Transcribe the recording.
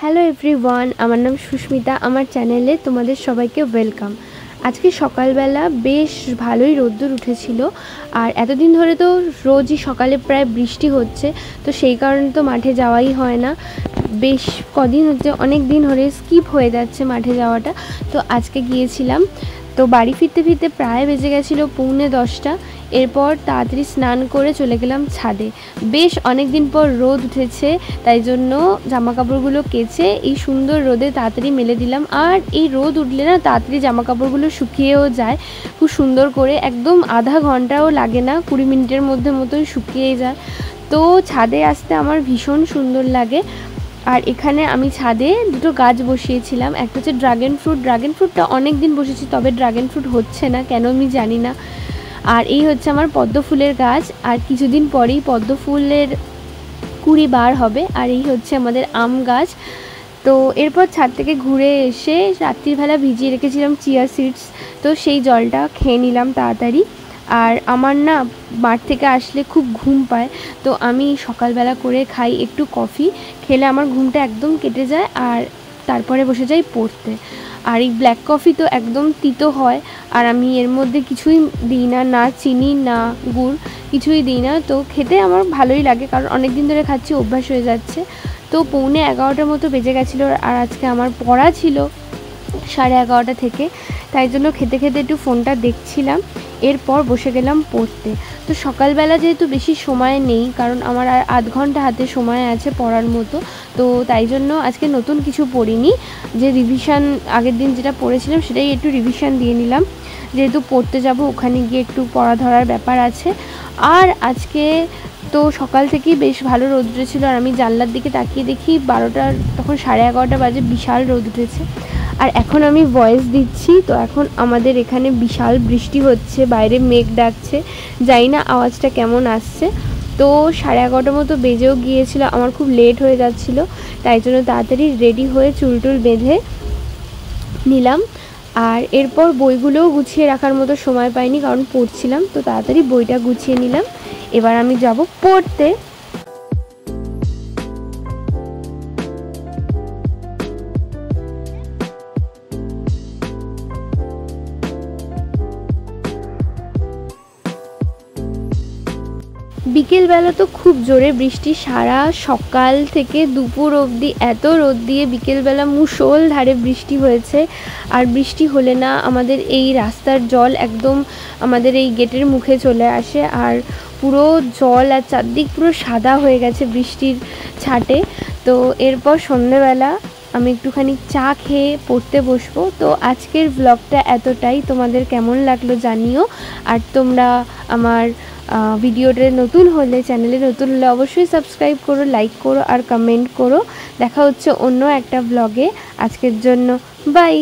Hello everyone, আমার নাম সুস্মিতা। আমার চ্যানেলে তোমাদের সবাইকে ওয়েলকাম। আজকে সকালবেলা বেশ ভালোই রোদ্দুর উঠেছিল, আর এতদিন ধরে তো রোজই সকালে প্রায় বৃষ্টি হচ্ছে, তো সেই কারণে তো মাঠে যাওয়াই হয় না। বেশ কদিন হচ্ছে, অনেক দিন ধরে স্কিপ হয়ে যাচ্ছে মাঠে যাওয়াটা। তো আজকে গিয়েছিলাম, তো বাড়ি ফিরতে ফিরতে প্রায় বেজে গেছিলো 9:45। এরপর তাড়াতাড়ি স্নান করে চলে গেলাম ছাদে। বেশ অনেক দিন পর রোদ উঠেছে, তাই জন্য জামা কাপড়গুলো কেচে এই সুন্দর রোদে তাড়াতাড়ি মেলে দিলাম। আর এই রোদ উঠলে না তাড়াতাড়ি জামা কাপড়গুলো শুকিয়েও যায় খুব সুন্দর করে, একদম আধা ঘন্টাও লাগে না, 20 মিনিটের মধ্যে মতোই শুকিয়ে যায়। তো ছাদে আসতে আমার ভীষণ সুন্দর লাগে। আর এখানে আমি ছাদে দুটো গাছ বসিয়েছিলাম, একটা হচ্ছে ড্রাগন ফ্রুটটা অনেক দিন বসেছি, তবে ড্রাগন ফ্রুট হচ্ছে না কেন আমি জানি না। আর এই হচ্ছে আমার পদ্ম ফুলের গাছ, আর কিছুদিন পরেই পদ্ম ফুলের কুড়ি বার হবে। আর এই হচ্ছে আমাদের আম গাছ। তো এরপর ছাদ থেকে ঘুরে এসে রাত্রিবেলা ভিজিয়ে রেখেছিলাম চিয়া সিডস, তো সেই জলটা খেয়ে নিলাম তাড়াতাড়ি। আর আমার না মাঠ থেকে আসলে খুব ঘুম পায়, তো আমি সকালবেলা করে খাই একটু কফি, খেলে আমার ঘুমটা একদম কেটে যায়, আর তারপরে বসে যাই পড়তে। আর এই ব্ল্যাক কফি তো একদম তিতো হয়, আর আমি এর মধ্যে কিছুই দিই না, না চিনি না গুড়, কিছুই দিই না। তো খেতে আমার ভালোই লাগে, কারণ অনেক দিন ধরে খাচ্ছি, অভ্যাস হয়ে যাচ্ছে। তো 11:45 মতো বেজে গেছিলো, আর আজকে আমার পড়া ছিল 11:30 থেকে, তাই জন্য খেতে খেতে একটু ফোনটা দেখছিলাম। এরপর বসে গেলাম পড়তে। তো সকালবেলা যেহেতু বেশি সময় নেই, কারণ আমার আর আধ ঘন্টা হাতে সময় আছে পড়ার মতো, তো তাই জন্য আজকে নতুন কিছু পড়িনি, যে রিভিশন আগের দিন যেটা পড়েছিলাম সেটাই একটু রিভিশন দিয়ে নিলাম, যেহেতু পড়তে যাব ওখানে গিয়ে একটু পড়া ধরার ব্যাপার আছে। আর আজকে তো সকাল থেকেই বেশ ভালো রোদ উঠেছিল, আর আমি জানলার দিকে তাকিয়ে দেখি 12টার, তখন 11:30 বাজে, বিশাল রোদ উঠেছে। আর এখন আমি ভয়েস দিচ্ছি, তো এখন আমাদের এখানে বিশাল বৃষ্টি হচ্ছে, বাইরে মেঘ ডাকছে, জানি না আওয়াজটা কেমন আসছে। তো 11:30 মতো বেজেও গিয়েছিল, আমার খুব লেট হয়ে যাচ্ছিল, তাই জন্য তাড়াতাড়ি রেডি হয়ে চুলটুল বেঁধে নিলাম। আর এরপর বইগুলোও গুছিয়ে রাখার মতো সময় পাইনি, কারণ পড়ছিলাম, তো তাড়াতাড়ি বইটা গুছিয়ে নিলাম। এবার আমি যাব পড়তে। বিকেলবেলা তো খুব জোরে বৃষ্টি, সারা সকাল থেকে দুপুর অবধি এত রোদ দিয়ে বিকেলবেলা মুষলধারে বৃষ্টি হয়েছে। আর বৃষ্টি হলে না আমাদের এই রাস্তার জল একদম আমাদের এই গেটের মুখে চলে আসে, আর পুরো জল, আর চারদিক পুরো সাদা হয়ে গেছে বৃষ্টির ছাটে। তো এরপর সন্ধ্যেবেলা আমি একটুখানি চা খেয়ে পড়তে বসবো। তো আজকের ব্লগটা এতটাই, তোমাদের কেমন লাগলো জানিও। আর তোমরা আমার ভিডিওতে নতুন হলে, চ্যানেলে নতুন হলে অবশ্যই সাবস্ক্রাইব করো, লাইক করো আর কমেন্ট করো। দেখা হচ্ছে অন্য একটা ব্লগে। আজকের জন্য বাই।